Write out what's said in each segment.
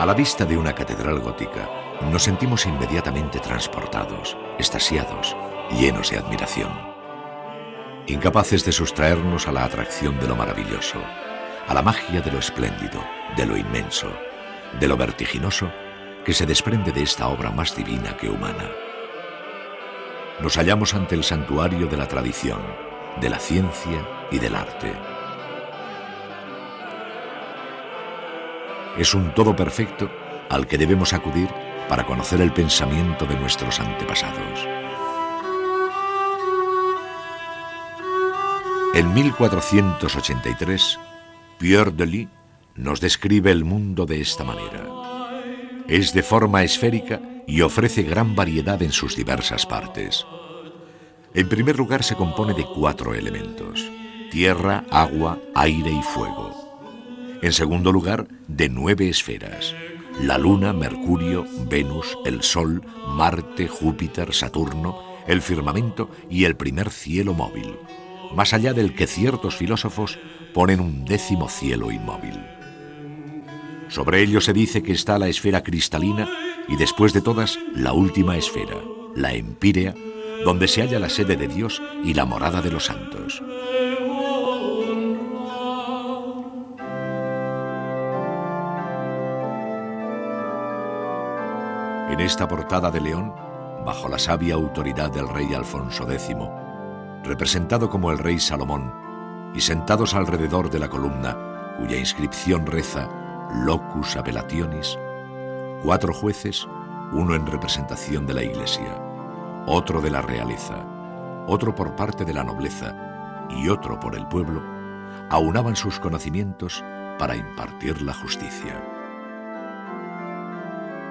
la vista de una catedral gótica, nos sentimos inmediatamente transportados, extasiados, llenos de admiración. Incapaces de sustraernos a la atracción de lo maravilloso, a la magia de lo espléndido, de lo inmenso, de lo vertiginoso que se desprende de esta obra más divina que humana. Nos hallamos ante el santuario de la tradición, de la ciencia y del arte. Es un todo perfecto al que debemos acudir para conocer el pensamiento de nuestros antepasados. En 1483, Pierre Delis nos describe el mundo de esta manera. Es de forma esférica y ofrece gran variedad en sus diversas partes. En primer lugar, se compone de 4 elementos: tierra, agua, aire y fuego. En segundo lugar, de 9 esferas: la Luna, Mercurio, Venus, el Sol, Marte, Júpiter, Saturno, el firmamento y el primer cielo móvil, más allá del que ciertos filósofos ponen un 10º cielo inmóvil. Sobre ello se dice que está la esfera cristalina y después de todas, la última esfera, la empírea, donde se halla la sede de Dios y la morada de los santos. En esta portada de león, bajo la sabia autoridad del rey Alfonso X, representado como el rey Salomón, y sentados alrededor de la columna, cuya inscripción reza Locus Appellationis, 4 jueces, uno en representación de la Iglesia, otro de la realeza, otro por parte de la nobleza y otro por el pueblo, aunaban sus conocimientos para impartir la justicia.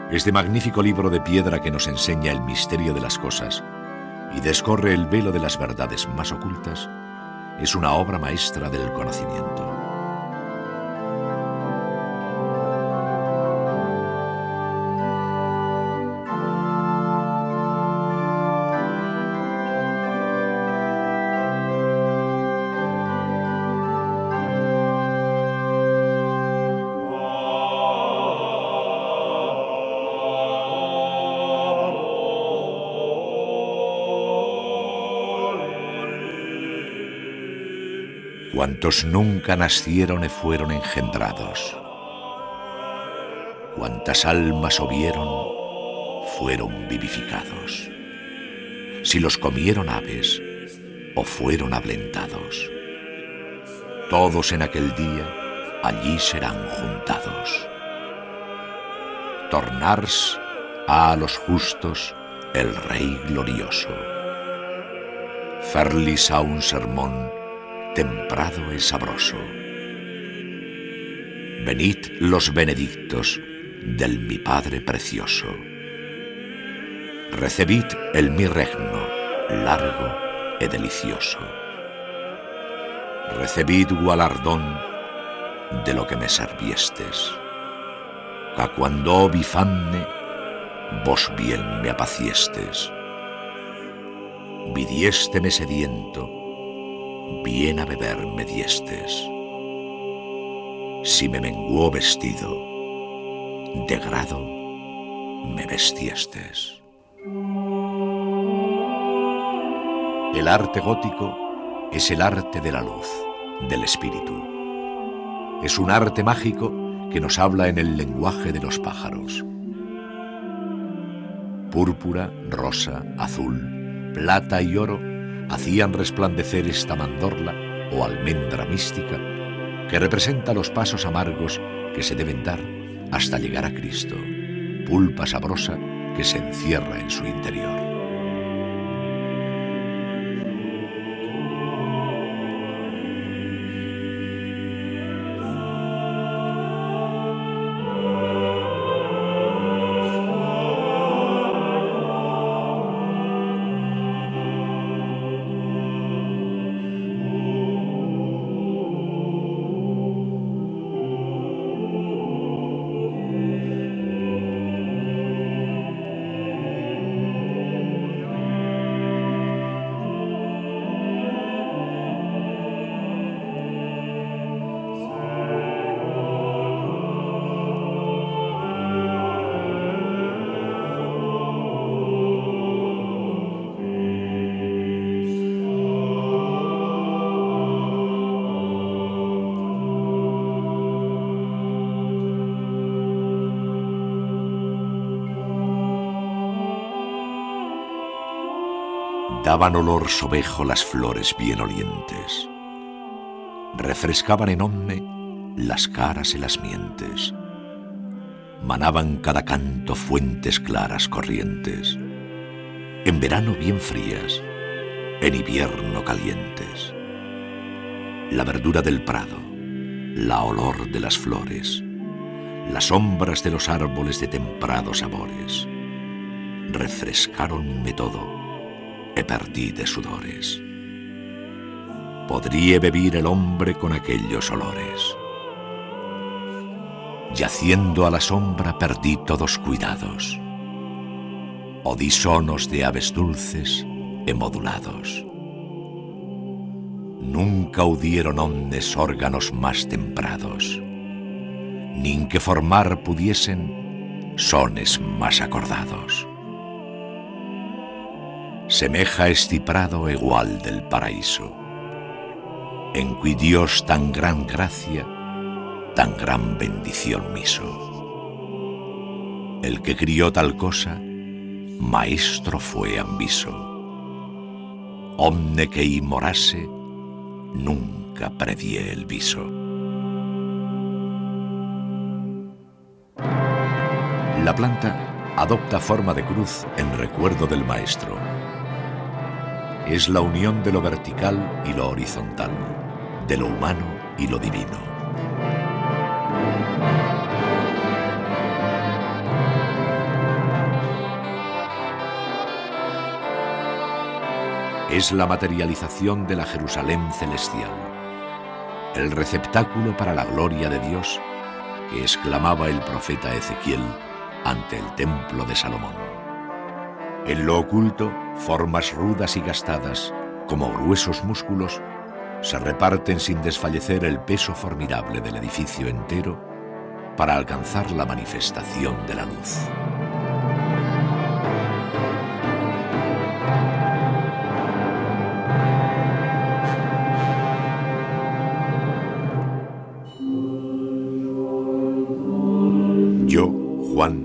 Este magnífico libro de piedra que nos enseña el misterio de las cosas y descorre el velo de las verdades más ocultas es una obra maestra del conocimiento. Cuantos nunca nacieron y fueron engendrados, cuantas almas ovieron, fueron vivificados. Si los comieron aves o fueron ablentados, todos en aquel día allí serán juntados. Tornars a los justos el Rey glorioso. Ferlis a un sermón temprado y sabroso. Venid los benedictos del mi Padre precioso. Recebid el mi regno largo y delicioso. Recebid gualardón de lo que me serviestes. A cuando vi famne, vos bien me apaciestes. Vidiésteme sediento, bien a beber me diestes. Si me menguó vestido, de grado me vestiestes. El arte gótico es el arte de la luz, del espíritu. Es un arte mágico que nos habla en el lenguaje de los pájaros. Púrpura, rosa, azul, plata y oro hacían resplandecer esta mandorla o almendra mística que representa los pasos amargos que se deben dar hasta llegar a Cristo, pulpa sabrosa que se encierra en su interior. Daban olor sobejo las flores bien olientes. Refrescaban en onme las caras y las mientes. Manaban cada canto fuentes claras corrientes. En verano bien frías, en invierno calientes. La verdura del prado, la olor de las flores, las sombras de los árboles de temprados sabores, refrescaronme todo, e perdí de sudores. Podría vivir el hombre con aquellos olores. Yaciendo a la sombra perdí todos cuidados. Odí sonos de aves dulces e modulados. Nunca udieron ondes órganos más temprados, nin que formar pudiesen sones más acordados. Semeja este prado igual del paraíso, en cui Dios tan gran gracia, tan gran bendición miso. El que crió tal cosa, maestro fue ambiso. Omne que y morase, nunca predie el viso. La planta adopta forma de cruz en recuerdo del maestro. Es la unión de lo vertical y lo horizontal, de lo humano y lo divino. Es la materialización de la Jerusalén celestial, el receptáculo para la gloria de Dios que exclamaba el profeta Ezequiel ante el templo de Salomón. En lo oculto, formas rudas y gastadas, como gruesos músculos, se reparten sin desfallecer el peso formidable del edificio entero para alcanzar la manifestación de la luz. Yo, Juan,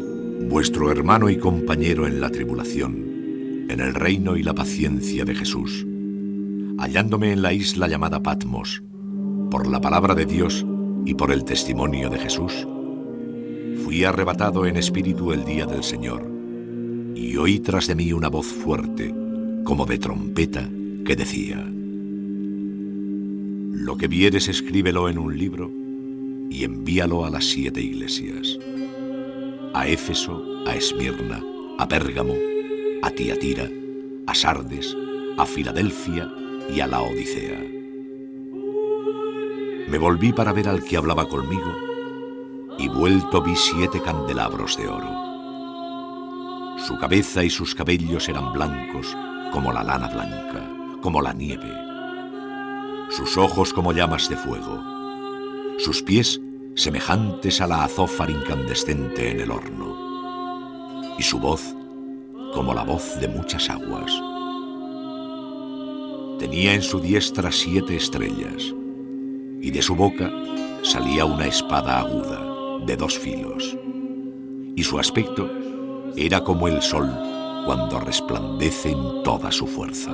vuestro hermano y compañero en la tribulación, en el reino y la paciencia de Jesús, hallándome en la isla llamada Patmos, por la palabra de Dios y por el testimonio de Jesús, fui arrebatado en espíritu el día del Señor, y oí tras de mí una voz fuerte, como de trompeta, que decía: lo que vieres escríbelo en un libro y envíalo a las 7 iglesias: a Éfeso, a Esmirna, a Pérgamo, a Tiatira, a Sardes, a Filadelfia y a la Odisea. Me volví para ver al que hablaba conmigo, y vuelto vi 7 candelabros de oro. Su cabeza y sus cabellos eran blancos como la lana blanca, como la nieve. Sus ojos como llamas de fuego. Sus pies semejantes a la azófar incandescente en el horno. Y su voz como la voz de muchas aguas. Tenía en su diestra 7 estrellas, y de su boca salía una espada aguda, de 2 filos. Y su aspecto era como el sol cuando resplandece en toda su fuerza.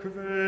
Quae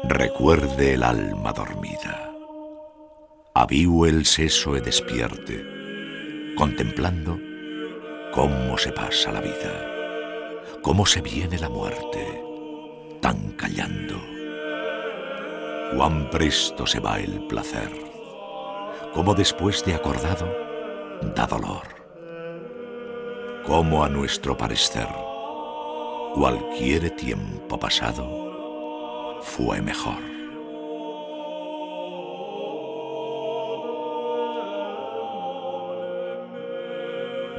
Recuerde el alma dormida, aviu el seso e despierte, contemplando cómo se pasa la vida, cómo se viene la muerte, tan callando. Cuán presto se va el placer, cómo después de acordado da dolor, cómo a nuestro parecer cualquier tiempo pasado fue mejor.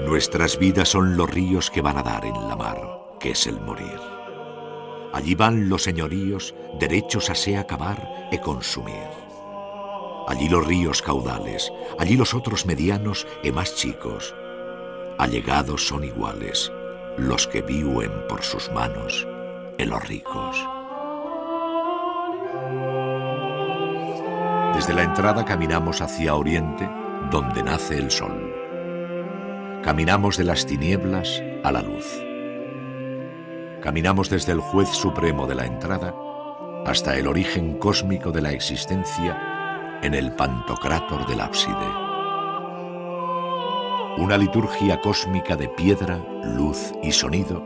Nuestras vidas son los ríos que van a dar en la mar, que es el morir. Allí van los señoríos derechos a se acabar e consumir. Allí los ríos caudales, allí los otros medianos e más chicos. Allegados son iguales los que viuen por sus manos e los ricos. Desde la entrada caminamos hacia oriente, donde nace el sol. Caminamos de las tinieblas a la luz. Caminamos desde el juez supremo de la entrada hasta el origen cósmico de la existencia en el pantocrátor del ábside. Una liturgia cósmica de piedra, luz y sonido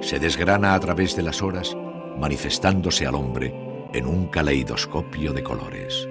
se desgrana a través de las horas, manifestándose al hombre en un caleidoscopio de colores.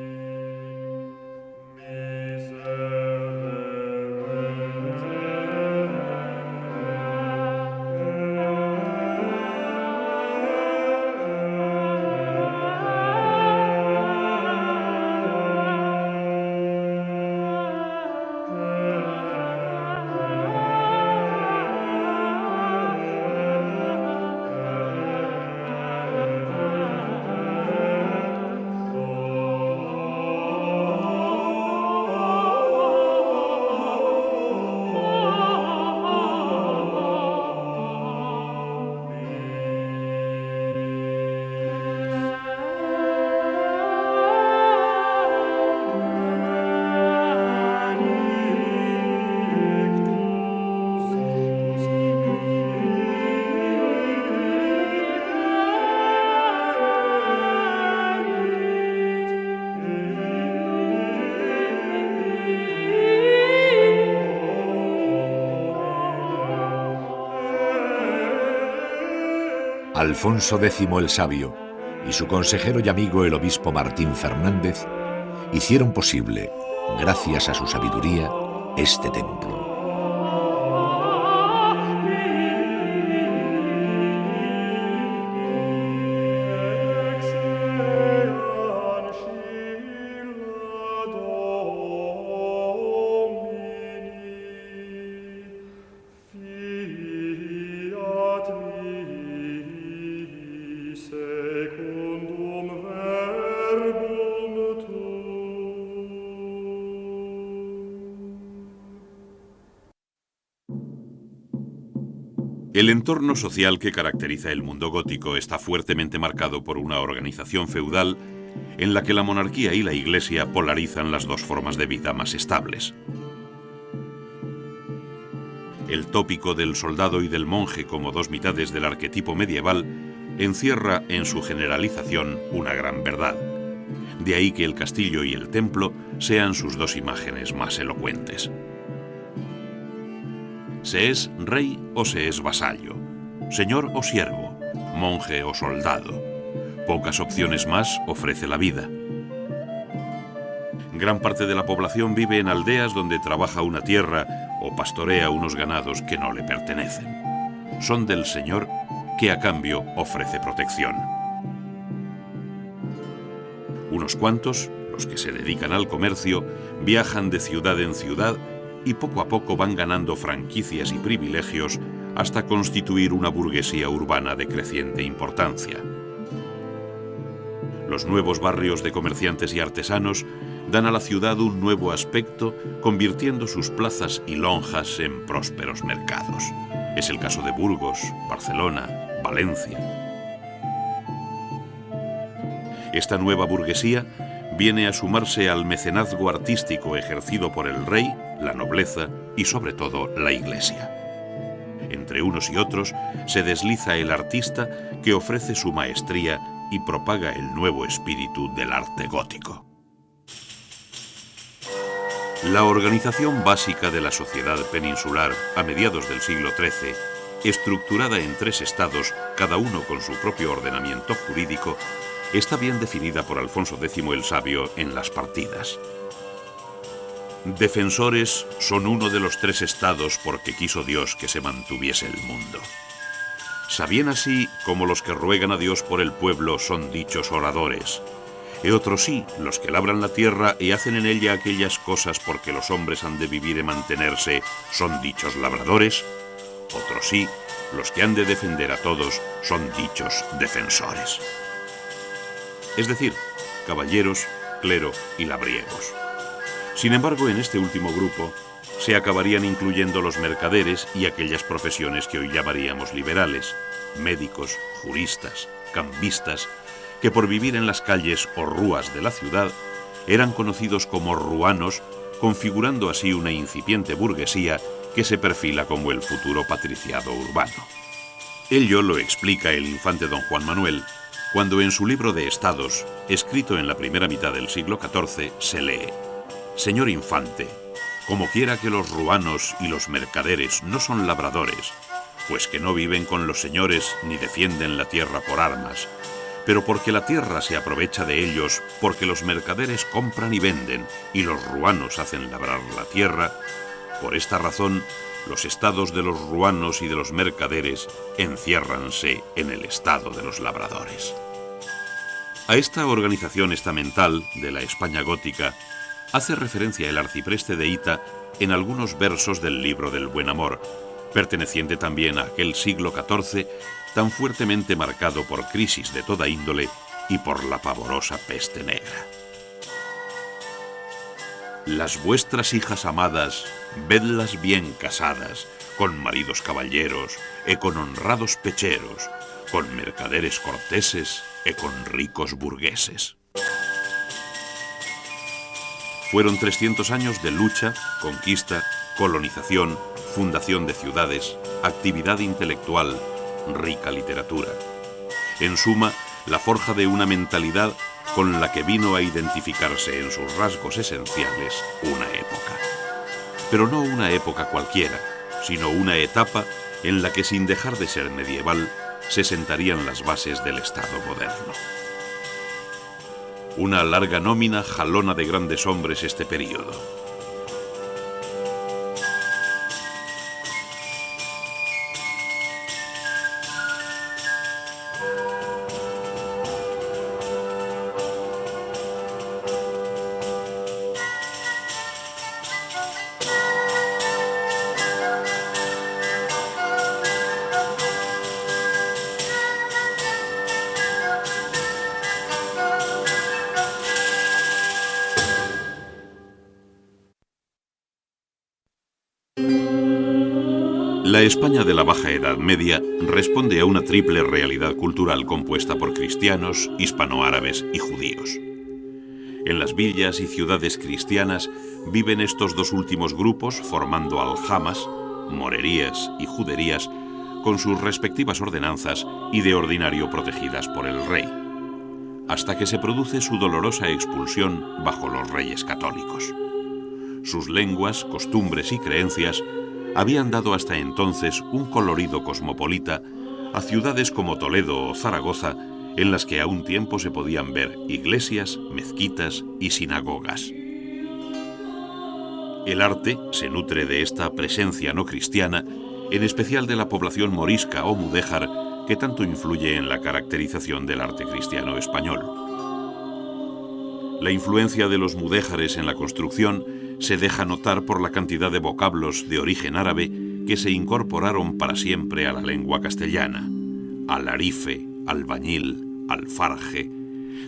Alfonso X el Sabio y su consejero y amigo el obispo Martín Fernández hicieron posible, gracias a su sabiduría, este templo. El entorno social que caracteriza el mundo gótico está fuertemente marcado por una organización feudal en la que la monarquía y la Iglesia polarizan las dos formas de vida más estables. El tópico del soldado y del monje como dos mitades del arquetipo medieval encierra en su generalización una gran verdad. De ahí que el castillo y el templo sean sus dos imágenes más elocuentes. Se es rey o se es vasallo, señor o siervo, monje o soldado. Pocas opciones más ofrece la vida. Gran parte de la población vive en aldeas donde trabaja una tierra o pastorea unos ganados que no le pertenecen. Son del señor que a cambio ofrece protección. Unos cuantos, los que se dedican al comercio, viajan de ciudad en ciudad y poco a poco van ganando franquicias y privilegios hasta constituir una burguesía urbana de creciente importancia. Los nuevos barrios de comerciantes y artesanos dan a la ciudad un nuevo aspecto, convirtiendo sus plazas y lonjas en prósperos mercados. Es el caso de Burgos, Barcelona, Valencia. Esta nueva burguesía viene a sumarse al mecenazgo artístico ejercido por el rey, la nobleza y sobre todo la Iglesia. Entre unos y otros se desliza el artista que ofrece su maestría y propaga el nuevo espíritu del arte gótico. La organización básica de la sociedad peninsular a mediados del siglo XIII, estructurada en 3 estados, cada uno con su propio ordenamiento jurídico, está bien definida por Alfonso X el Sabio en las partidas. Defensores son uno de los 3 estados porque quiso Dios que se mantuviese el mundo. Sabien así como los que ruegan a Dios por el pueblo son dichos oradores. Y otros sí, los que labran la tierra y hacen en ella aquellas cosas porque los hombres han de vivir y mantenerse, son dichos labradores. Otros sí, los que han de defender a todos, son dichos defensores. Es decir, caballeros, clero y labriegos. Sin embargo, en este último grupo se acabarían incluyendo los mercaderes y aquellas profesiones que hoy llamaríamos liberales, médicos, juristas, cambistas, que por vivir en las calles o rúas de la ciudad eran conocidos como ruanos, configurando así una incipiente burguesía que se perfila como el futuro patriciado urbano. Ello lo explica el infante don Juan Manuel, cuando en su libro de Estados, escrito en la primera mitad del siglo XIV, se lee: «Señor infante, como quiera que los ruanos y los mercaderes no son labradores, pues que no viven con los señores ni defienden la tierra por armas, pero porque la tierra se aprovecha de ellos, porque los mercaderes compran y venden, y los ruanos hacen labrar la tierra, por esta razón, los estados de los ruanos y de los mercaderes enciérranse en el estado de los labradores». A esta organización estamental de la España gótica hace referencia el arcipreste de Hita en algunos versos del libro del Buen Amor, perteneciente también a aquel siglo XIV tan fuertemente marcado por crisis de toda índole y por la pavorosa peste negra. Las vuestras hijas amadas, vedlas bien casadas, con maridos caballeros, e con honrados pecheros, con mercaderes corteses, e con ricos burgueses. Fueron 300 años de lucha, conquista, colonización, fundación de ciudades, actividad intelectual, rica literatura. En suma, la forja de una mentalidad con la que vino a identificarse en sus rasgos esenciales una época. Pero no una época cualquiera, sino una etapa en la que, sin dejar de ser medieval, se sentarían las bases del Estado moderno. Una larga nómina jalona de grandes hombres este período. La España de la Baja Edad Media responde a una triple realidad cultural compuesta por cristianos, hispanoárabes y judíos. En las villas y ciudades cristianas viven estos 2 últimos grupos formando aljamas, morerías y juderías con sus respectivas ordenanzas y de ordinario protegidas por el rey, hasta que se produce su dolorosa expulsión bajo los reyes católicos. Sus lenguas, costumbres y creencias habían dado hasta entonces un colorido cosmopolita a ciudades como Toledo o Zaragoza, en las que a un tiempo se podían ver iglesias, mezquitas y sinagogas. El arte se nutre de esta presencia no cristiana, en especial de la población morisca o mudéjar, que tanto influye en la caracterización del arte cristiano español. La influencia de los mudéjares en la construcción se deja notar por la cantidad de vocablos de origen árabe que se incorporaron para siempre a la lengua castellana: alarife, albañil, alfarje,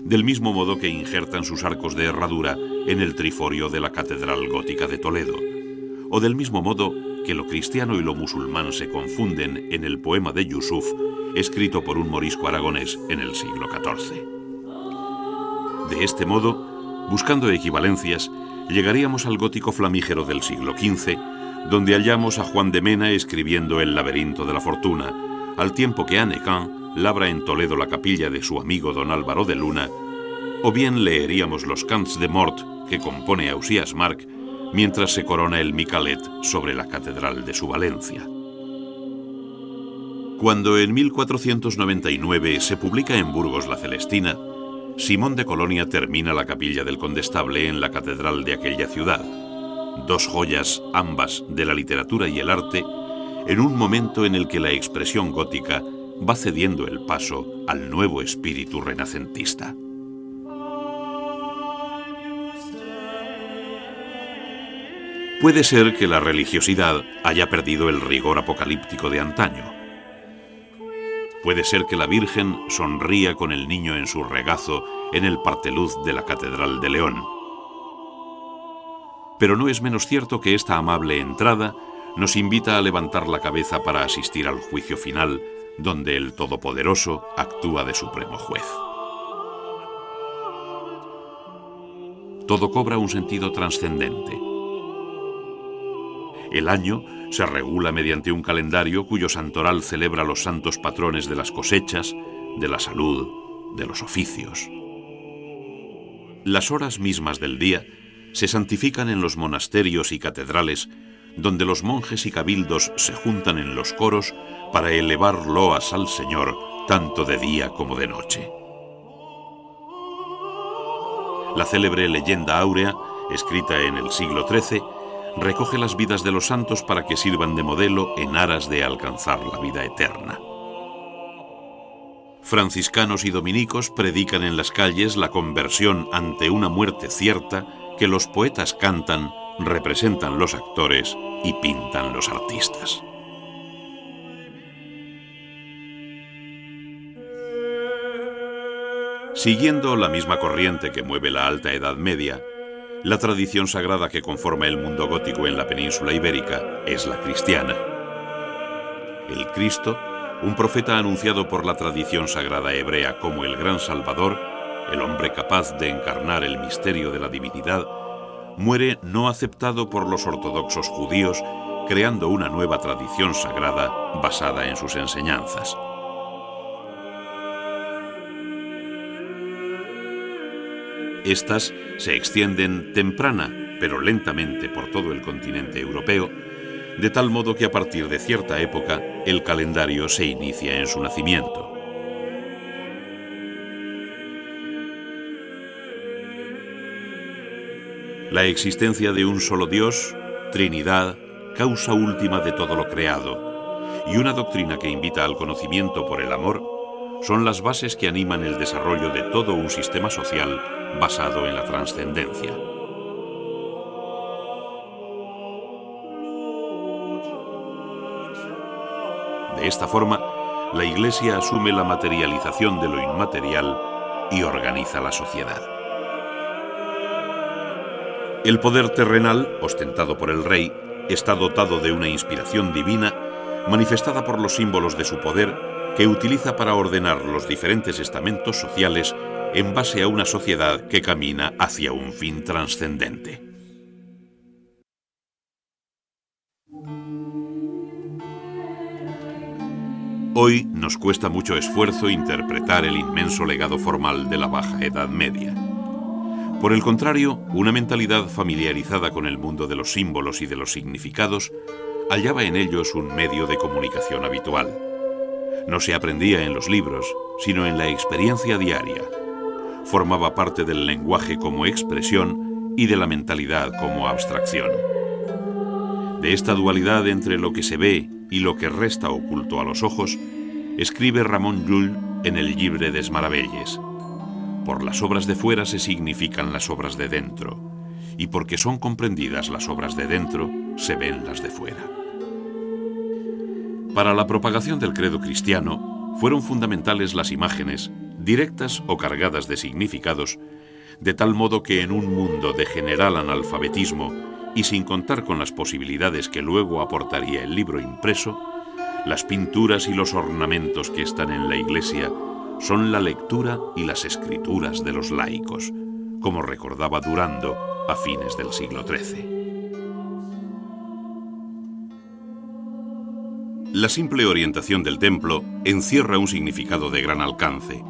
del mismo modo que injertan sus arcos de herradura en el triforio de la Catedral Gótica de Toledo, o del mismo modo que lo cristiano y lo musulmán se confunden en el poema de Yusuf, escrito por un morisco aragonés en el siglo XIV. De este modo, buscando equivalencias, llegaríamos al gótico flamígero del siglo XV, donde hallamos a Juan de Mena escribiendo El laberinto de la fortuna, al tiempo que Anne Kant labra en Toledo la capilla de su amigo don Álvaro de Luna, o bien leeríamos los Cants de Mort que compone Ausiàs March mientras se corona el Micalet sobre la catedral de su Valencia. Cuando en 1499 se publica en Burgos la Celestina, Simón de Colonia termina la capilla del Condestable en la catedral de aquella ciudad, dos joyas ambas de la literatura y el arte, en un momento en el que la expresión gótica va cediendo el paso al nuevo espíritu renacentista. Puede ser que la religiosidad haya perdido el rigor apocalíptico de antaño. Puede ser que la Virgen sonría con el niño en su regazo en el parteluz de la Catedral de León. Pero no es menos cierto que esta amable entrada nos invita a levantar la cabeza para asistir al juicio final, donde el Todopoderoso actúa de supremo juez. Todo cobra un sentido trascendente. El año se regula mediante un calendario cuyo santoral celebra los santos patrones de las cosechas, de la salud, de los oficios. Las horas mismas del día se santifican en los monasterios y catedrales, donde los monjes y cabildos se juntan en los coros para elevar loas al Señor, tanto de día como de noche. La célebre leyenda áurea, escrita en el siglo XIII, recoge las vidas de los santos para que sirvan de modelo en aras de alcanzar la vida eterna. Franciscanos y dominicos predican en las calles la conversión ante una muerte cierta que los poetas cantan, representan los actores y pintan los artistas. Siguiendo la misma corriente que mueve la Alta Edad Media, la tradición sagrada que conforma el mundo gótico en la península ibérica es la cristiana. El Cristo, un profeta anunciado por la tradición sagrada hebrea como el gran Salvador, el hombre capaz de encarnar el misterio de la divinidad, muere no aceptado por los ortodoxos judíos, creando una nueva tradición sagrada basada en sus enseñanzas. Estas se extienden temprana, pero lentamente por todo el continente europeo, de tal modo que a partir de cierta época el calendario se inicia en su nacimiento. La existencia de un solo Dios, Trinidad, causa última de todo lo creado, y una doctrina que invita al conocimiento por el amor, son las bases que animan el desarrollo de todo un sistema social basado en la trascendencia. De esta forma, la Iglesia asume la materialización de lo inmaterial y organiza la sociedad. El poder terrenal, ostentado por el rey, está dotado de una inspiración divina manifestada por los símbolos de su poder que utiliza para ordenar los diferentes estamentos sociales en base a una sociedad que camina hacia un fin trascendente. Hoy nos cuesta mucho esfuerzo interpretar el inmenso legado formal de la Baja Edad Media. Por el contrario, una mentalidad familiarizada con el mundo de los símbolos y de los significados hallaba en ellos un medio de comunicación habitual. No se aprendía en los libros, sino en la experiencia diaria. Formaba parte del lenguaje como expresión y de la mentalidad como abstracción. De esta dualidad entre lo que se ve y lo que resta oculto a los ojos, escribe Ramon Llull en el Llibre des Meravelles. Por las obras de fuera se significan las obras de dentro, y porque son comprendidas las obras de dentro, se ven las de fuera. Para la propagación del credo cristiano, fueron fundamentales las imágenes, directas o cargadas de significados, de tal modo que en un mundo de general analfabetismo y sin contar con las posibilidades que luego aportaría el libro impreso, las pinturas y los ornamentos que están en la Iglesia son la lectura y las escrituras de los laicos, como recordaba Durando a fines del siglo XIII. La simple orientación del templo encierra un significado de gran alcance,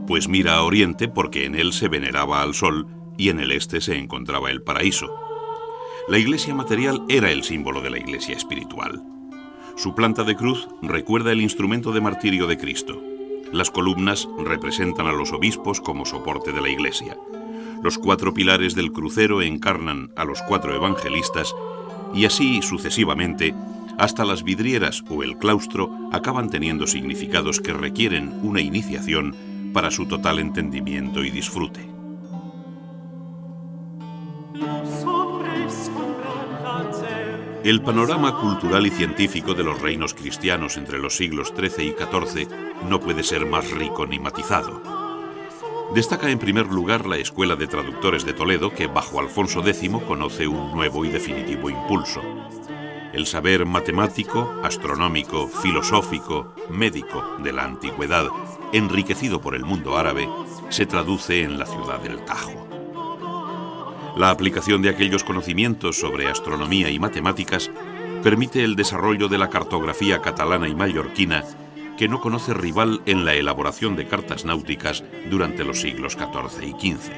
pues mira a oriente porque en él se veneraba al sol y en el este se encontraba el paraíso. La iglesia material era el símbolo de la iglesia espiritual. Su planta de cruz recuerda el instrumento de martirio de Cristo. Las columnas representan a los obispos como soporte de la iglesia. Los 4 pilares del crucero encarnan a los 4 evangelistas y así sucesivamente, hasta las vidrieras o el claustro acaban teniendo significados que requieren una iniciación para su total entendimiento y disfrute. El panorama cultural y científico de los reinos cristianos entre los siglos XIII y XIV no puede ser más rico ni matizado. Destaca en primer lugar la Escuela de Traductores de Toledo, que bajo Alfonso X conoce un nuevo y definitivo impulso. El saber matemático, astronómico, filosófico, médico de la antigüedad, enriquecido por el mundo árabe, se traduce en la ciudad del Tajo. La aplicación de aquellos conocimientos sobre astronomía y matemáticas permite el desarrollo de la cartografía catalana y mallorquina, que no conoce rival en la elaboración de cartas náuticas durante los siglos XIV y XV.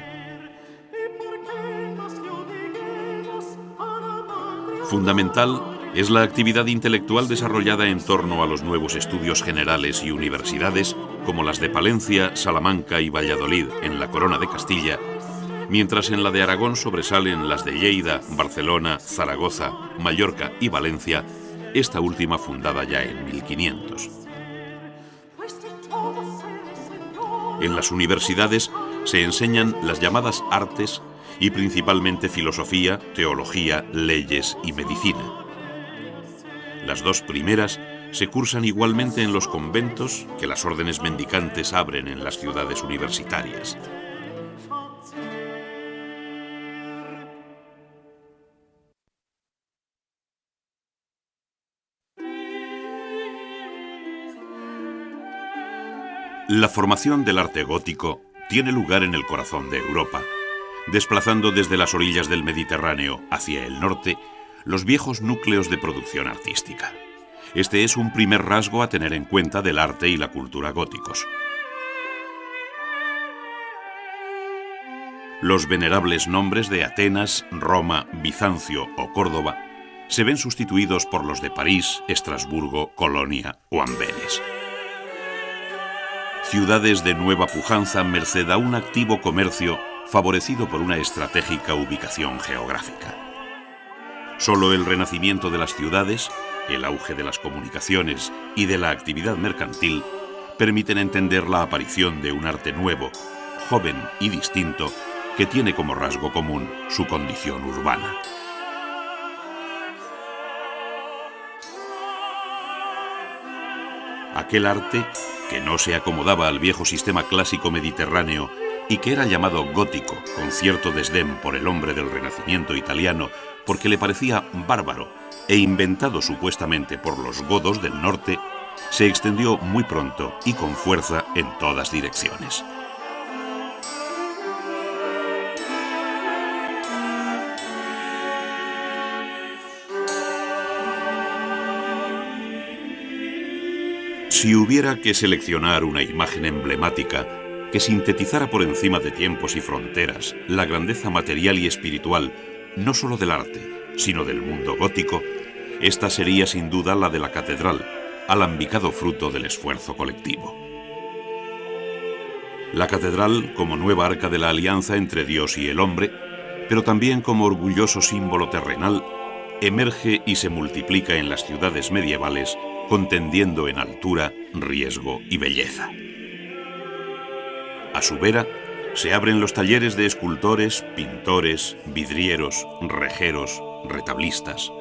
Fundamental es la actividad intelectual desarrollada en torno a los nuevos estudios generales y universidades, como las de Palencia, Salamanca y Valladolid en la Corona de Castilla, mientras en la de Aragón sobresalen las de Lleida, Barcelona, Zaragoza, Mallorca y Valencia, esta última fundada ya en 1500. En las universidades se enseñan las llamadas artes y principalmente filosofía, teología, leyes y medicina. Las 2 primeras se cursan igualmente en los conventos que las órdenes mendicantes abren en las ciudades universitarias. La formación del arte gótico tiene lugar en el corazón de Europa, desplazando desde las orillas del Mediterráneo hacia el norte los viejos núcleos de producción artística. Este es un primer rasgo a tener en cuenta del arte y la cultura góticos. Los venerables nombres de Atenas, Roma, Bizancio o Córdoba se ven sustituidos por los de París, Estrasburgo, Colonia o Amberes. Ciudades de nueva pujanza merced a un activo comercio favorecido por una estratégica ubicación geográfica. Solo el renacimiento de las ciudades, el auge de las comunicaciones y de la actividad mercantil permiten entender la aparición de un arte nuevo, joven y distinto, que tiene como rasgo común su condición urbana. Aquel arte que no se acomodaba al viejo sistema clásico mediterráneo y que era llamado gótico con cierto desdén por el hombre del Renacimiento italiano porque le parecía bárbaro e inventado supuestamente por los godos del norte, se extendió muy pronto y con fuerza en todas direcciones. Si hubiera que seleccionar una imagen emblemática que sintetizara por encima de tiempos y fronteras la grandeza material y espiritual, no solo del arte, sino del mundo gótico, esta sería sin duda la de la catedral, alambicado fruto del esfuerzo colectivo. La catedral como nueva arca de la alianza entre Dios y el hombre, pero también como orgulloso símbolo terrenal, emerge y se multiplica en las ciudades medievales, contendiendo en altura, riesgo y belleza. A su vera se abren los talleres de escultores, pintores, vidrieros, rejeros, retablistas,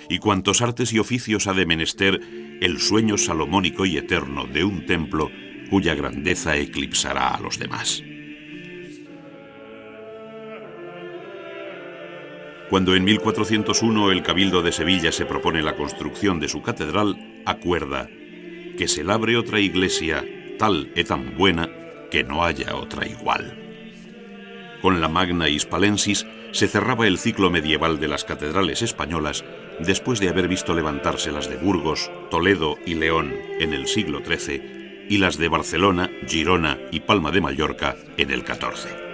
y cuantos artes y oficios ha de menester el sueño salomónico y eterno de un templo cuya grandeza eclipsará a los demás. Cuando en 1401 el Cabildo de Sevilla se propone la construcción de su catedral, acuerda que se labre otra iglesia tal e tan buena que no haya otra igual. Con la Magna Hispalensis se cerraba el ciclo medieval de las catedrales españolas después de haber visto levantarse las de Burgos, Toledo y León en el siglo XIII y las de Barcelona, Girona y Palma de Mallorca en el XIV.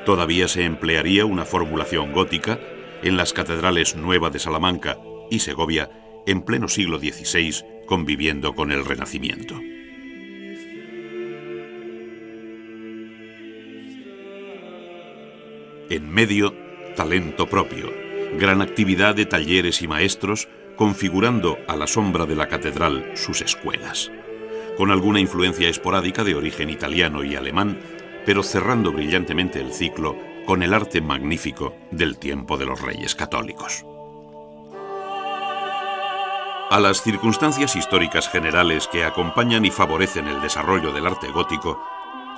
Todavía se emplearía una formulación gótica en las catedrales Nueva de Salamanca y Segovia en pleno siglo XVI, conviviendo con el Renacimiento. En medio, talento propio, gran actividad de talleres y maestros, configurando a la sombra de la catedral sus escuelas, con alguna influencia esporádica de origen italiano y alemán, pero cerrando brillantemente el ciclo con el arte magnífico del tiempo de los Reyes Católicos. A las circunstancias históricas generales que acompañan y favorecen el desarrollo del arte gótico,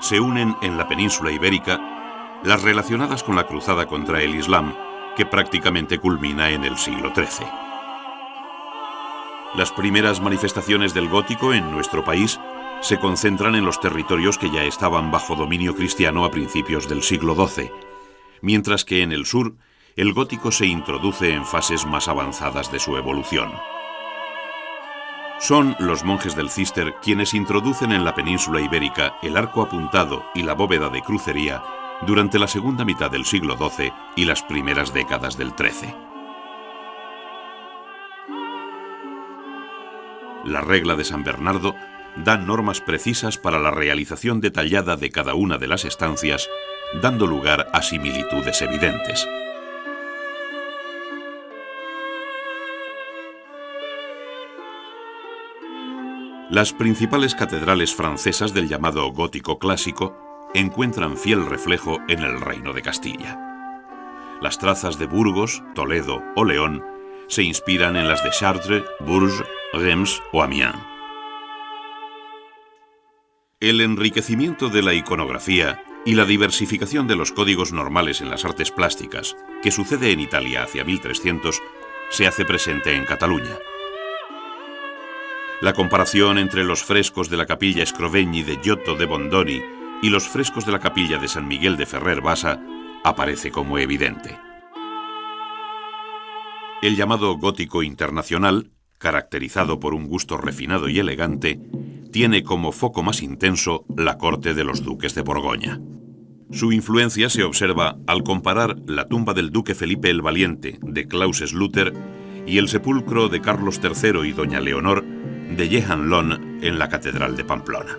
se unen en la península ibérica las relacionadas con la cruzada contra el Islam, que prácticamente culmina en el siglo XIII. Las primeras manifestaciones del gótico en nuestro país se concentran en los territorios que ya estaban bajo dominio cristiano a principios del siglo XII, mientras que en el sur el gótico se introduce en fases más avanzadas de su evolución. Son los monjes del Císter quienes introducen en la península ibérica el arco apuntado y la bóveda de crucería durante la segunda mitad del siglo XII y las primeras décadas del XIII. La regla de San Bernardo da normas precisas para la realización detallada de cada una de las estancias, dando lugar a similitudes evidentes. Las principales catedrales francesas del llamado gótico clásico encuentran fiel reflejo en el Reino de Castilla. Las trazas de Burgos, Toledo o León se inspiran en las de Chartres, Bourges, Reims o Amiens. El enriquecimiento de la iconografía y la diversificación de los códigos normales en las artes plásticas, que sucede en Italia hacia 1300, se hace presente en Cataluña. La comparación entre los frescos de la capilla Scrovegni de Giotto de Bondoni y los frescos de la capilla de San Miguel de Ferrer Bassa aparece como evidente. El llamado gótico internacional, caracterizado por un gusto refinado y elegante, tiene como foco más intenso la corte de los duques de Borgoña. Su influencia se observa al comparar la tumba del duque Felipe el Valiente de Claus Sluter y el sepulcro de Carlos III y doña Leonor de Jehan Lon en la Catedral de Pamplona.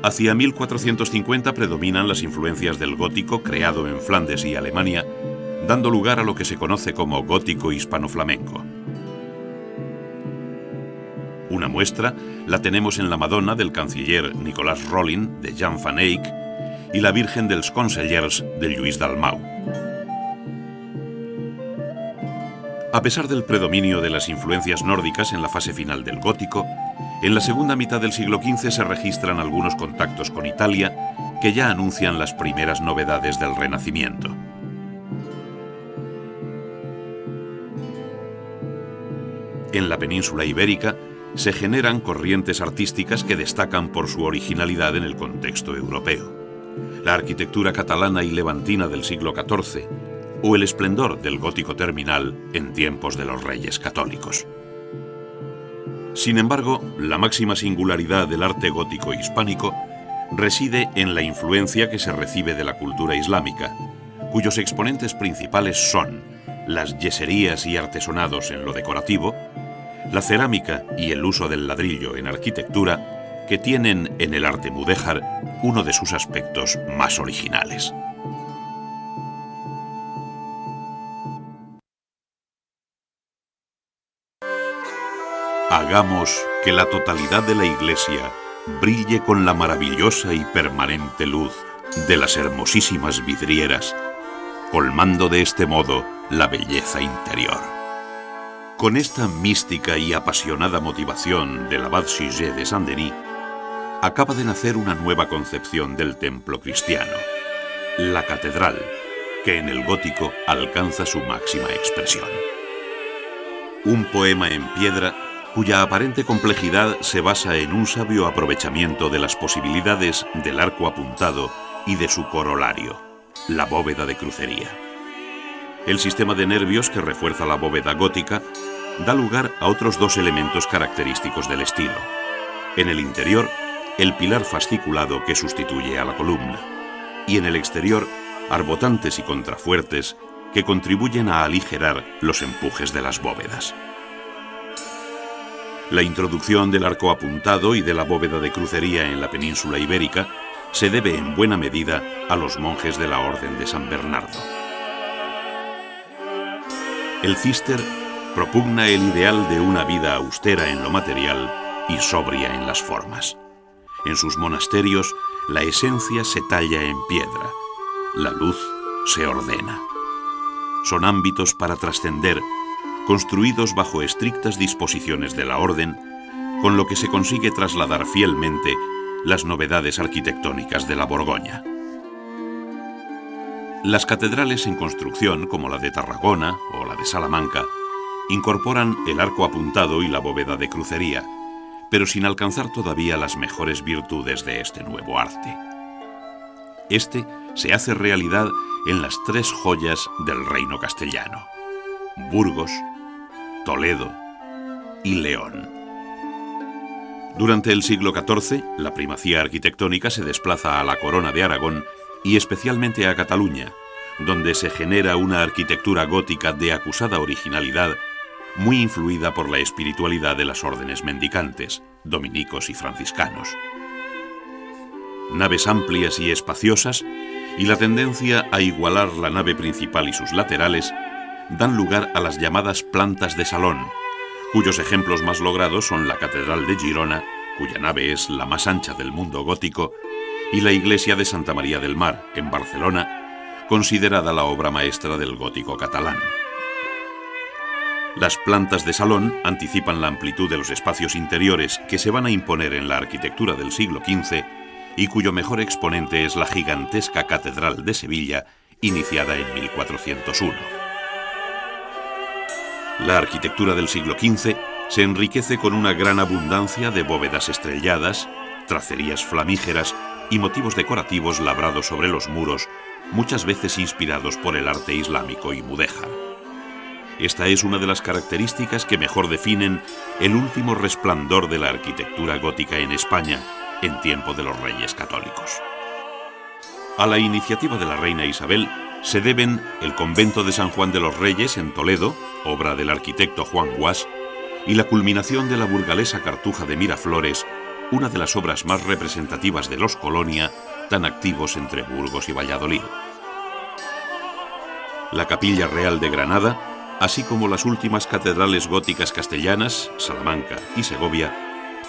Hacia 1450 predominan las influencias del gótico creado en Flandes y Alemania, dando lugar a lo que se conoce como gótico hispano-flamenco. Una muestra la tenemos en la Madonna del canciller Nicolas Rolin de Jan van Eyck y la Virgen dels Consellers de Lluís Dalmau. A pesar del predominio de las influencias nórdicas en la fase final del gótico, en la segunda mitad del siglo XV se registran algunos contactos con Italia que ya anuncian las primeras novedades del Renacimiento. En la península ibérica se generan corrientes artísticas que destacan por su originalidad en el contexto europeo. La arquitectura catalana y levantina del siglo XIV o el esplendor del gótico terminal en tiempos de los Reyes Católicos. Sin embargo, la máxima singularidad del arte gótico hispánico reside en la influencia que se recibe de la cultura islámica, cuyos exponentes principales son las yeserías y artesonados en lo decorativo, la cerámica y el uso del ladrillo en arquitectura, que tienen en el arte mudéjar uno de sus aspectos más originales. Hagamos que la totalidad de la Iglesia brille con la maravillosa y permanente luz de las hermosísimas vidrieras, colmando de este modo la belleza interior. Con esta mística y apasionada motivación del abad Suger de Saint-Denis, acaba de nacer una nueva concepción del templo cristiano, la catedral, que en el gótico alcanza su máxima expresión. Un poema en piedra cuya aparente complejidad se basa en un sabio aprovechamiento de las posibilidades del arco apuntado y de su corolario, la bóveda de crucería. El sistema de nervios que refuerza la bóveda gótica da lugar a otros dos elementos característicos del estilo. En el interior, el pilar fasciculado que sustituye a la columna, y en el exterior, arbotantes y contrafuertes que contribuyen a aligerar los empujes de las bóvedas. La introducción del arco apuntado y de la bóveda de crucería en la península ibérica se debe en buena medida a los monjes de la Orden de San Bernardo. El Cister propugna el ideal de una vida austera en lo material y sobria en las formas. En sus monasterios, la esencia se talla en piedra, la luz se ordena. Son ámbitos para trascender, construidos bajo estrictas disposiciones de la orden, con lo que se consigue trasladar fielmente las novedades arquitectónicas de la Borgoña. Las catedrales en construcción, como la de Tarragona o la de Salamanca, incorporan el arco apuntado y la bóveda de crucería, pero sin alcanzar todavía las mejores virtudes de este nuevo arte. Este se hace realidad en las tres joyas del reino castellano: Burgos, Toledo y León. Durante el siglo XIV, la primacía arquitectónica se desplaza a la corona de Aragón y especialmente a Cataluña, donde se genera una arquitectura gótica de acusada originalidad, muy influida por la espiritualidad de las órdenes mendicantes, dominicos y franciscanos. Naves amplias y espaciosas y la tendencia a igualar la nave principal y sus laterales dan lugar a las llamadas plantas de salón, cuyos ejemplos más logrados son la Catedral de Girona, cuya nave es la más ancha del mundo gótico, y la iglesia de Santa María del Mar, en Barcelona, considerada la obra maestra del gótico catalán. Las plantas de salón anticipan la amplitud de los espacios interiores que se van a imponer en la arquitectura del siglo XV y cuyo mejor exponente es la gigantesca Catedral de Sevilla, iniciada en 1401. La arquitectura del siglo XV se enriquece con una gran abundancia de bóvedas estrelladas, tracerías flamígeras y motivos decorativos labrados sobre los muros, muchas veces inspirados por el arte islámico y mudéjar. Esta es una de las características que mejor definen el último resplandor de la arquitectura gótica en España en tiempo de los Reyes Católicos. A la iniciativa de la reina Isabel se deben el convento de San Juan de los Reyes en Toledo, obra del arquitecto Juan Guas, y la culminación de la burgalesa Cartuja de Miraflores, una de las obras más representativas de los Colonia, tan activos entre Burgos y Valladolid. La Capilla Real de Granada, así como las últimas catedrales góticas castellanas, Salamanca y Segovia,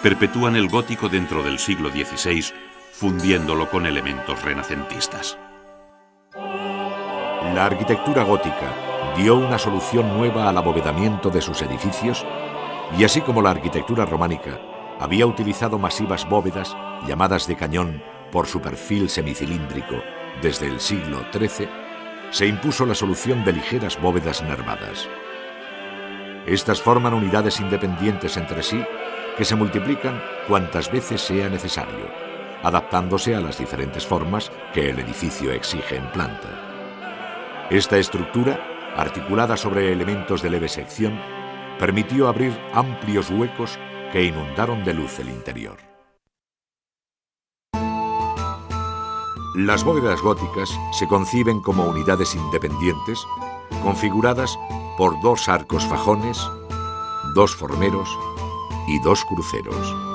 perpetúan el gótico dentro del siglo XVI, fundiéndolo con elementos renacentistas. La arquitectura gótica dio una solución nueva al abovedamiento de sus edificios y así como la arquitectura románica había utilizado masivas bóvedas llamadas de cañón por su perfil semicilíndrico desde el siglo XIII, se impuso la solución de ligeras bóvedas nervadas. Estas forman unidades independientes entre sí que se multiplican cuantas veces sea necesario, adaptándose a las diferentes formas que el edificio exige en planta. Esta estructura, articulada sobre elementos de leve sección, permitió abrir amplios huecos que inundaron de luz el interior. Las bóvedas góticas se conciben como unidades independientes, configuradas por dos arcos fajones, dos formeros y dos cruceros.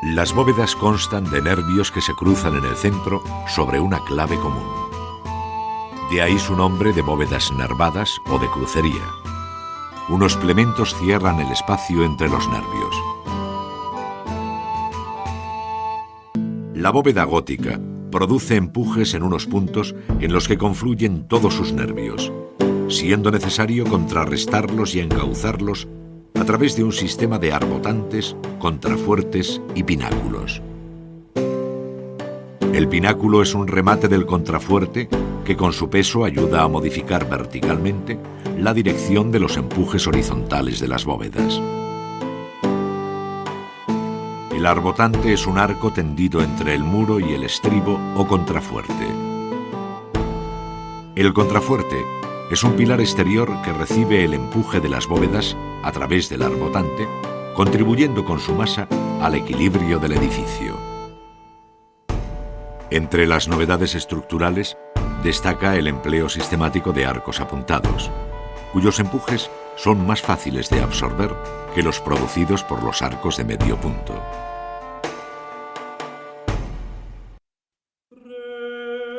Las bóvedas constan de nervios que se cruzan en el centro sobre una clave común. De ahí su nombre de bóvedas nervadas o de crucería. Unos plementos cierran el espacio entre los nervios. La bóveda gótica produce empujes en unos puntos en los que confluyen todos sus nervios, siendo necesario contrarrestarlos y encauzarlos a través de un sistema de arbotantes, contrafuertes y pináculos. El pináculo es un remate del contrafuerte que con su peso ayuda a modificar verticalmente la dirección de los empujes horizontales de las bóvedas. El arbotante es un arco tendido entre el muro y el estribo o contrafuerte. El contrafuerte es un pilar exterior que recibe el empuje de las bóvedas a través del arbotante, contribuyendo con su masa al equilibrio del edificio. Entre las novedades estructurales destaca el empleo sistemático de arcos apuntados, cuyos empujes son más fáciles de absorber que los producidos por los arcos de medio punto.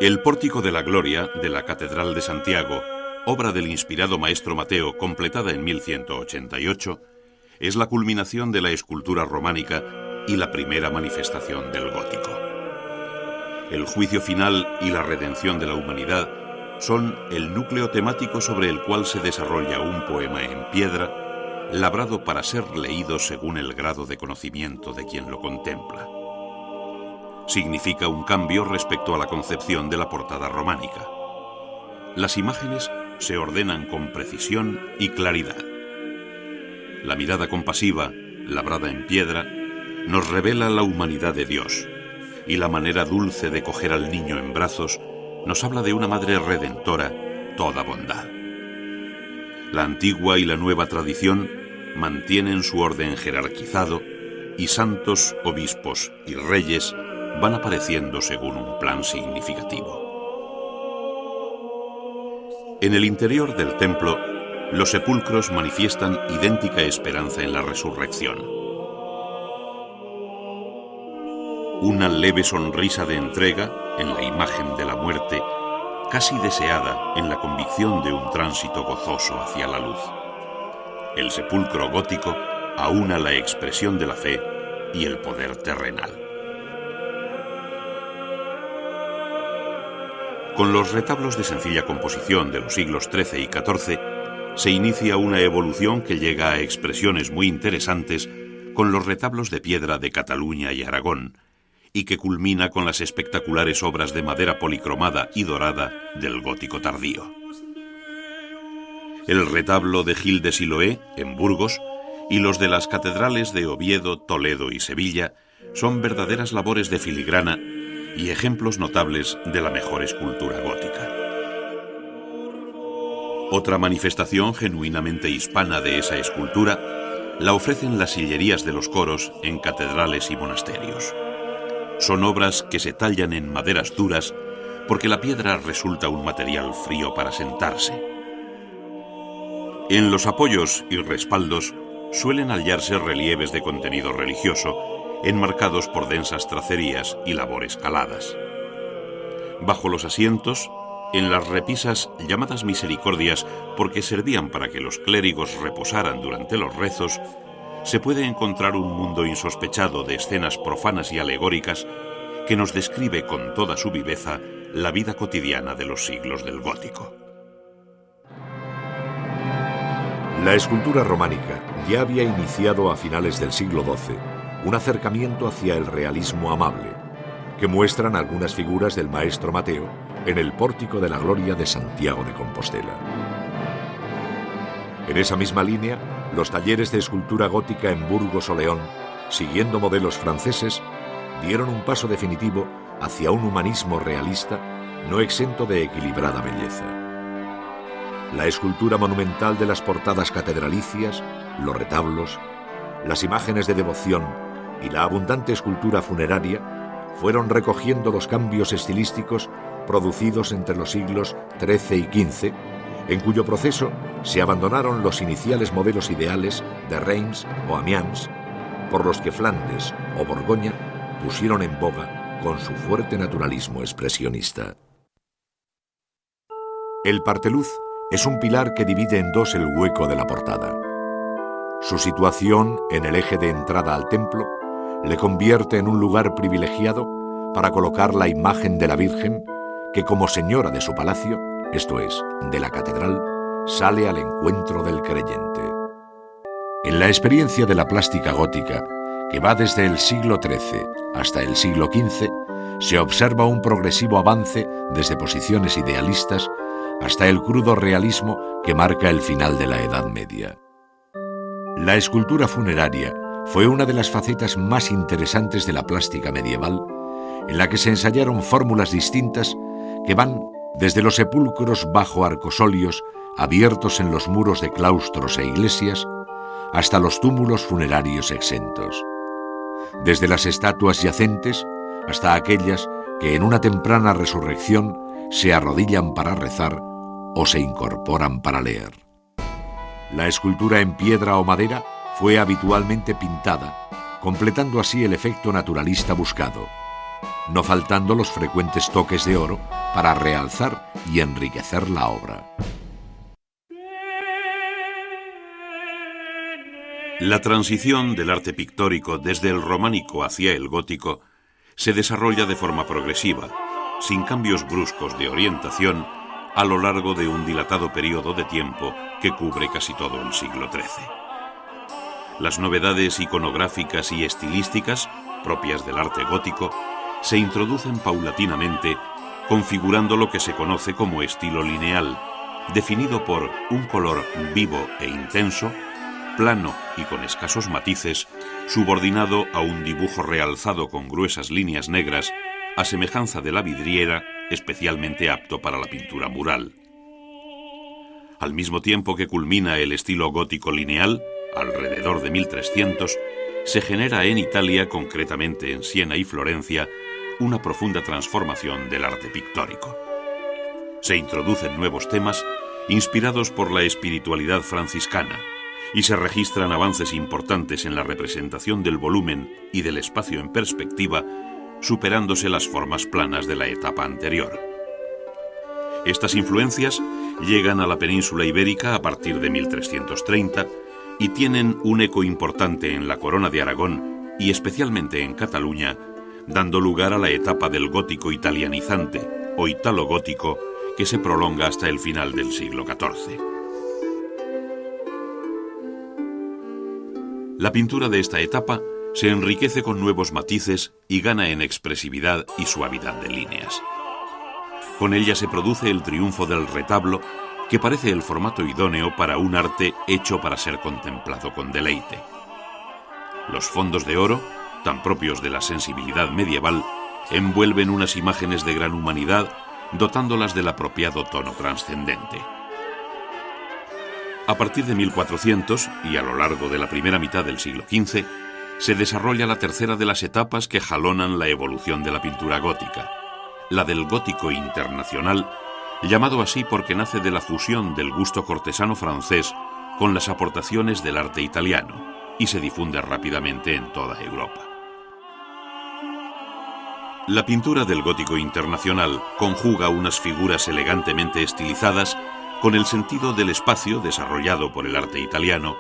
El Pórtico de la Gloria de la Catedral de Santiago, obra del inspirado maestro Mateo completada en 1188, es la culminación de la escultura románica y la primera manifestación del gótico. El juicio final y la redención de la humanidad son el núcleo temático sobre el cual se desarrolla un poema en piedra, labrado para ser leído según el grado de conocimiento de quien lo contempla. Significa un cambio respecto a la concepción de la portada románica. Las imágenes se ordenan con precisión y claridad. La mirada compasiva, labrada en piedra, nos revela la humanidad de Dios, y la manera dulce de coger al niño en brazos nos habla de una madre redentora, toda bondad. La antigua y la nueva tradición mantienen su orden jerarquizado y santos, obispos y reyes van apareciendo según un plan significativo. En el interior del templo, los sepulcros manifiestan idéntica esperanza en la resurrección. Una leve sonrisa de entrega en la imagen de la muerte, casi deseada en la convicción de un tránsito gozoso hacia la luz. El sepulcro gótico aúna la expresión de la fe y el poder terrenal. Con los retablos de sencilla composición de los siglos XIII y XIV, se inicia una evolución que llega a expresiones muy interesantes con los retablos de piedra de Cataluña y Aragón, y que culmina con las espectaculares obras de madera policromada y dorada del gótico tardío. El retablo de Gil de Siloé, en Burgos, y los de las catedrales de Oviedo, Toledo y Sevilla son verdaderas labores de filigrana y ejemplos notables de la mejor escultura gótica. Otra manifestación genuinamente hispana de esa escultura la ofrecen las sillerías de los coros en catedrales y monasterios. Son obras que se tallan en maderas duras porque la piedra resulta un material frío para sentarse. En los apoyos y respaldos suelen hallarse relieves de contenido religioso, enmarcados por densas tracerías y labores caladas. Bajo los asientos, en las repisas llamadas misericordias porque servían para que los clérigos reposaran durante los rezos, se puede encontrar un mundo insospechado de escenas profanas y alegóricas que nos describe con toda su viveza la vida cotidiana de los siglos del gótico. La escultura románica ya había iniciado a finales del siglo XII un acercamiento hacia el realismo amable, que muestran algunas figuras del maestro Mateo en el Pórtico de la Gloria de Santiago de Compostela. En esa misma línea, los talleres de escultura gótica en Burgos o León, siguiendo modelos franceses, dieron un paso definitivo hacia un humanismo realista no exento de equilibrada belleza. La escultura monumental de las portadas catedralicias, los retablos, las imágenes de devoción y la abundante escultura funeraria fueron recogiendo los cambios estilísticos producidos entre los siglos XIII y XV, en cuyo proceso se abandonaron los iniciales modelos ideales de Reims o Amiens, por los que Flandes o Borgoña pusieron en boga con su fuerte naturalismo expresionista. El parteluz es un pilar que divide en dos el hueco de la portada. Su situación en el eje de entrada al templo le convierte en un lugar privilegiado para colocar la imagen de la Virgen que, como señora de su palacio, esto es, de la catedral, sale al encuentro del creyente. En la experiencia de la plástica gótica, que va desde el siglo XIII hasta el siglo XV, se observa un progresivo avance desde posiciones idealistas hasta el crudo realismo que marca el final de la Edad Media. La escultura funeraria fue una de las facetas más interesantes de la plástica medieval, en la que se ensayaron fórmulas distintas que van desde los sepulcros bajo arcosolios abiertos en los muros de claustros e iglesias hasta los túmulos funerarios exentos. Desde las estatuas yacentes hasta aquellas que en una temprana resurrección se arrodillan para rezar o se incorporan para leer. La escultura en piedra o madera fue habitualmente pintada, completando así el efecto naturalista buscado, no faltando los frecuentes toques de oro para realzar y enriquecer la obra. La transición del arte pictórico desde el románico hacia el gótico se desarrolla de forma progresiva, sin cambios bruscos de orientación, a lo largo de un dilatado periodo de tiempo que cubre casi todo el siglo XIII. Las novedades iconográficas y estilísticas, propias del arte gótico, se introducen paulatinamente, configurando lo que se conoce como estilo lineal, definido por un color vivo e intenso, plano y con escasos matices, subordinado a un dibujo realzado con gruesas líneas negras, a semejanza de la vidriera, especialmente apto para la pintura mural. Al mismo tiempo que culmina el estilo gótico lineal, alrededor de 1300, se genera en Italia, concretamente en Siena y Florencia, una profunda transformación del arte pictórico. Se introducen nuevos temas inspirados por la espiritualidad franciscana y se registran avances importantes en la representación del volumen y del espacio en perspectiva, superándose las formas planas de la etapa anterior. Estas influencias llegan a la península ibérica a partir de 1330 y tienen un eco importante en la Corona de Aragón y especialmente en Cataluña, dando lugar a la etapa del gótico italianizante o italogótico que se prolonga hasta el final del siglo XIV. La pintura de esta etapa se enriquece con nuevos matices y gana en expresividad y suavidad de líneas. Con ella se produce el triunfo del retablo, que parece el formato idóneo para un arte hecho para ser contemplado con deleite. Los fondos de oro, tan propios de la sensibilidad medieval, envuelven unas imágenes de gran humanidad, dotándolas del apropiado tono trascendente. A partir de 1400 y a lo largo de la primera mitad del siglo XV, se desarrolla la tercera de las etapas que jalonan la evolución de la pintura gótica, la del gótico internacional, llamado así porque nace de la fusión del gusto cortesano francés con las aportaciones del arte italiano y se difunde rápidamente en toda Europa. La pintura del gótico internacional conjuga unas figuras elegantemente estilizadas con el sentido del espacio desarrollado por el arte italiano,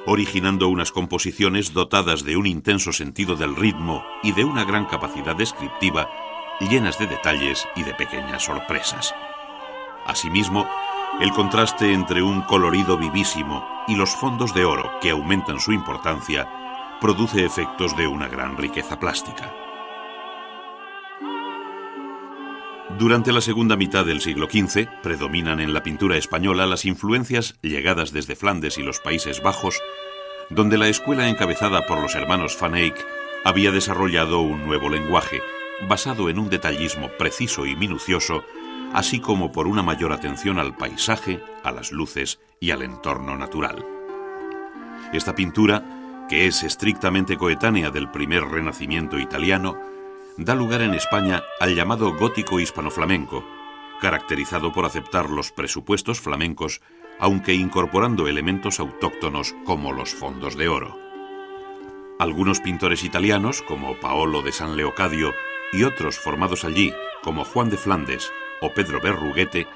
originando unas composiciones dotadas de un intenso sentido del ritmo y de una gran capacidad descriptiva, llenas de detalles y de pequeñas sorpresas. Asimismo, el contraste entre un colorido vivísimo y los fondos de oro que aumentan su importancia produce efectos de una gran riqueza plástica. Durante la segunda mitad del siglo XV, predominan en la pintura española las influencias llegadas desde Flandes y los Países Bajos, donde la escuela encabezada por los hermanos Van Eyck había desarrollado un nuevo lenguaje, basado en un detallismo preciso y minucioso, así como por una mayor atención al paisaje, a las luces y al entorno natural. Esta pintura, que es estrictamente coetánea del primer Renacimiento italiano, da lugar en España al llamado gótico hispano-flamenco, caracterizado por aceptar los presupuestos flamencos, aunque incorporando elementos autóctonos como los fondos de oro. Algunos pintores italianos, como Paolo de San Leocadio, y otros formados allí, como Juan de Flandes o Pedro Berruguete,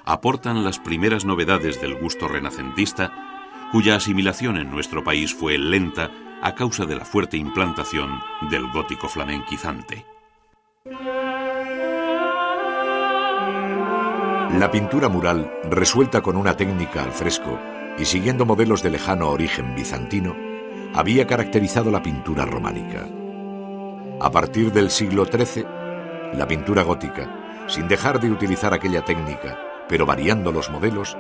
aportan las primeras novedades del gusto renacentista, cuya asimilación en nuestro país fue lenta a causa de la fuerte implantación del gótico flamenquizante. La pintura mural, resuelta con una técnica al fresco y siguiendo modelos de lejano origen bizantino, había caracterizado la pintura románica. A partir del siglo XIII, la pintura gótica, sin dejar de utilizar aquella técnica, pero variando los modelos,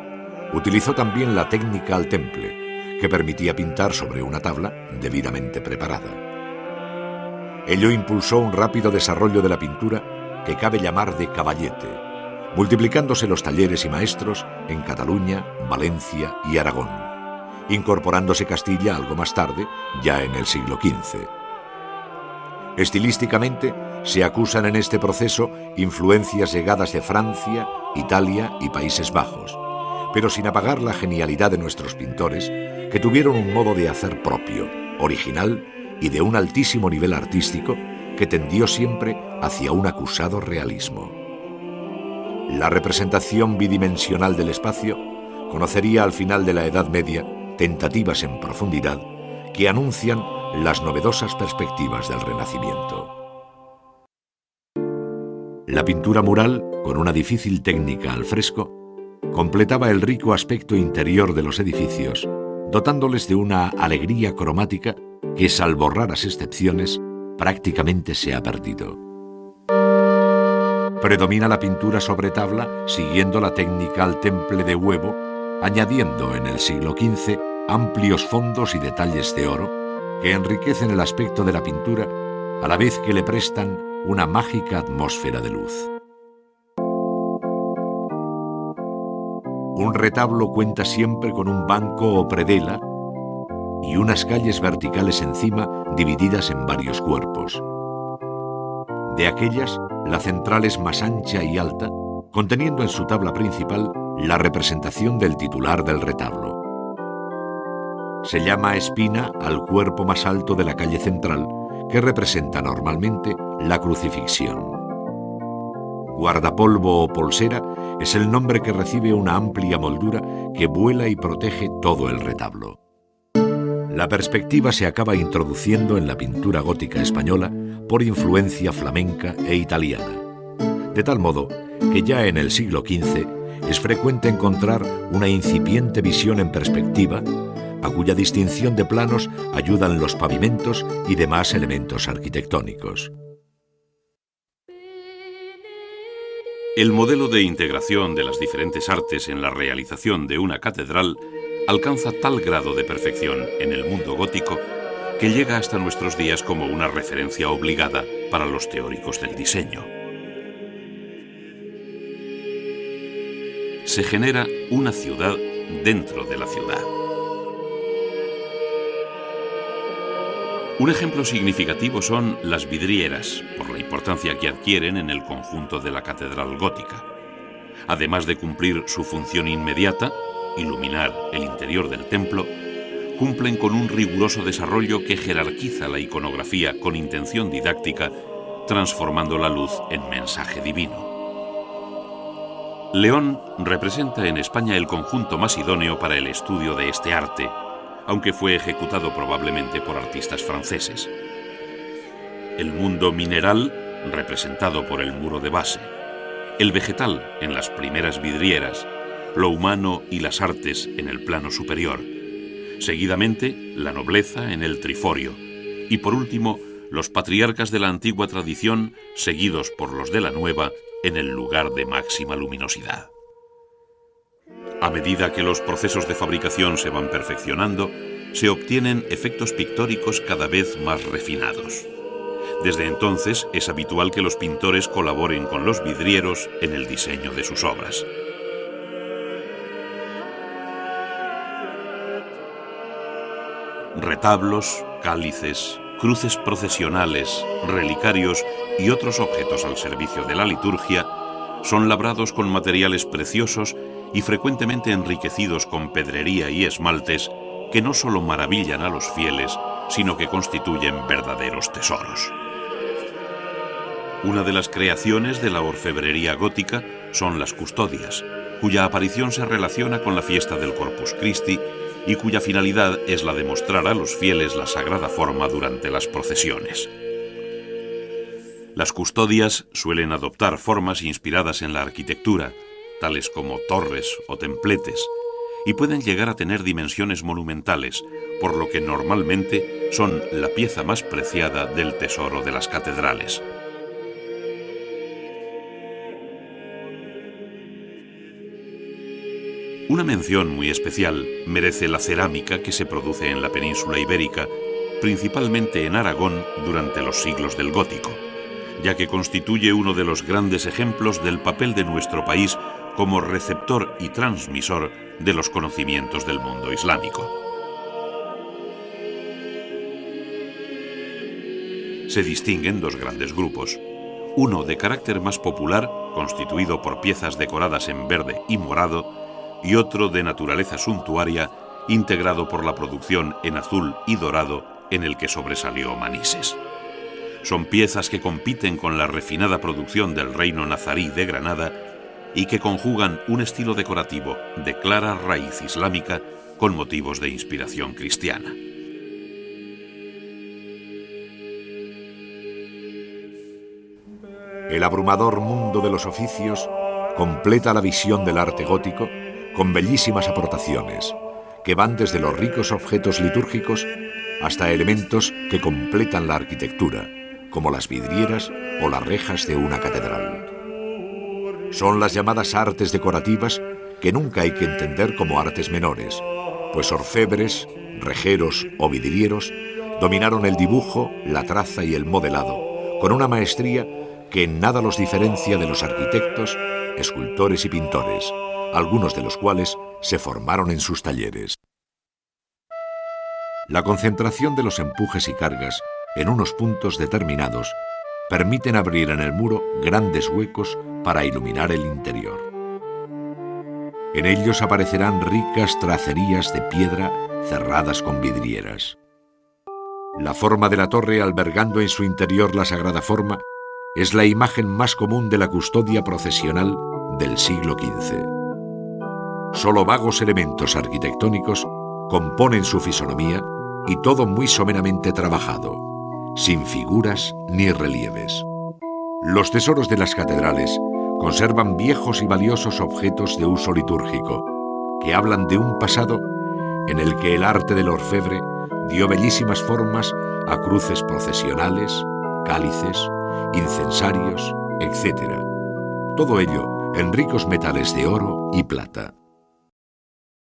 utilizó también la técnica al temple, que permitía pintar sobre una tabla debidamente preparada. Ello impulsó un rápido desarrollo de la pintura que cabe llamar de caballete, multiplicándose los talleres y maestros en Cataluña, Valencia y Aragón, incorporándose Castilla algo más tarde, ya en el siglo XV. Estilísticamente, se acusan en este proceso influencias llegadas de Francia, Italia y Países Bajos, pero sin apagar la genialidad de nuestros pintores, que tuvieron un modo de hacer propio, original y de un altísimo nivel artístico que tendió siempre hacia un acusado realismo. La representación bidimensional del espacio conocería al final de la Edad Media tentativas en profundidad que anuncian las novedosas perspectivas del Renacimiento. La pintura mural, con una difícil técnica al fresco, completaba el rico aspecto interior de los edificios, dotándoles de una alegría cromática que, salvo raras excepciones, prácticamente se ha perdido. Predomina la pintura sobre tabla siguiendo la técnica al temple de huevo, añadiendo en el siglo XV amplios fondos y detalles de oro que enriquecen el aspecto de la pintura a la vez que le prestan una mágica atmósfera de luz. Un retablo cuenta siempre con un banco o predela y unas calles verticales encima divididas en varios cuerpos. De aquellas, la central es más ancha y alta, conteniendo en su tabla principal la representación del titular del retablo. Se llama espina al cuerpo más alto de la calle central, que representa normalmente la crucifixión. Guardapolvo o polsera es el nombre que recibe una amplia moldura que vuela y protege todo el retablo. La perspectiva se acaba introduciendo en la pintura gótica española por influencia flamenca e italiana, de tal modo que ya en el siglo XV es frecuente encontrar una incipiente visión en perspectiva, a cuya distinción de planos ayudan los pavimentos y demás elementos arquitectónicos. El modelo de integración de las diferentes artes en la realización de una catedral alcanza tal grado de perfección en el mundo gótico que llega hasta nuestros días como una referencia obligada para los teóricos del diseño. Se genera una ciudad dentro de la ciudad. Un ejemplo significativo son las vidrieras, por la importancia que adquieren en el conjunto de la catedral gótica. Además de cumplir su función inmediata, iluminar el interior del templo, cumplen con un riguroso desarrollo que jerarquiza la iconografía con intención didáctica, transformando la luz en mensaje divino. León representa en España el conjunto más idóneo para el estudio de este arte, aunque fue ejecutado probablemente por artistas franceses. El mundo mineral, representado por el muro de base, el vegetal en las primeras vidrieras, lo humano y las artes en el plano superior, seguidamente la nobleza en el triforio y por último los patriarcas de la antigua tradición seguidos por los de la nueva en el lugar de máxima luminosidad. A medida que los procesos de fabricación se van perfeccionando, se obtienen efectos pictóricos cada vez más refinados. Desde entonces es habitual que los pintores colaboren con los vidrieros en el diseño de sus obras. Retablos, cálices, cruces procesionales, relicarios y otros objetos al servicio de la liturgia son labrados con materiales preciosos y frecuentemente enriquecidos con pedrería y esmaltes que no solo maravillan a los fieles, sino que constituyen verdaderos tesoros. Una de las creaciones de la orfebrería gótica son las custodias, cuya aparición se relaciona con la fiesta del Corpus Christi y cuya finalidad es la de mostrar a los fieles la sagrada forma durante las procesiones. Las custodias suelen adoptar formas inspiradas en la arquitectura, tales como torres o templetes, y pueden llegar a tener dimensiones monumentales, por lo que normalmente son la pieza más preciada del tesoro de las catedrales. Una mención muy especial merece la cerámica que se produce en la península ibérica, principalmente en Aragón durante los siglos del Gótico, ya que constituye uno de los grandes ejemplos del papel de nuestro país como receptor y transmisor de los conocimientos del mundo islámico. Se distinguen dos grandes grupos, uno de carácter más popular, constituido por piezas decoradas en verde y morado, y otro de naturaleza suntuaria, integrado por la producción en azul y dorado, en el que sobresalió Manises. Son piezas que compiten con la refinada producción del reino nazarí de Granada y que conjugan un estilo decorativo de clara raíz islámica con motivos de inspiración cristiana. El abrumador mundo de los oficios completa la visión del arte gótico con bellísimas aportaciones que van desde los ricos objetos litúrgicos hasta elementos que completan la arquitectura, como las vidrieras o las rejas de una catedral. Son las llamadas artes decorativas que nunca hay que entender como artes menores, pues orfebres, rejeros o vidrieros dominaron el dibujo, la traza y el modelado con una maestría que en nada los diferencia de los arquitectos, escultores y pintores, algunos de los cuales se formaron en sus talleres. La concentración de los empujes y cargas en unos puntos determinados permiten abrir en el muro grandes huecos para iluminar el interior. En ellos aparecerán ricas tracerías de piedra cerradas con vidrieras. La forma de la torre albergando en su interior la sagrada forma es la imagen más común de la custodia procesional del siglo XV. Solo vagos elementos arquitectónicos componen su fisonomía y todo muy someramente trabajado, sin figuras ni relieves. Los tesoros de las catedrales conservan viejos y valiosos objetos de uso litúrgico, que hablan de un pasado en el que el arte del orfebre dio bellísimas formas a cruces procesionales, cálices, incensarios, etc. Todo ello en ricos metales de oro y plata.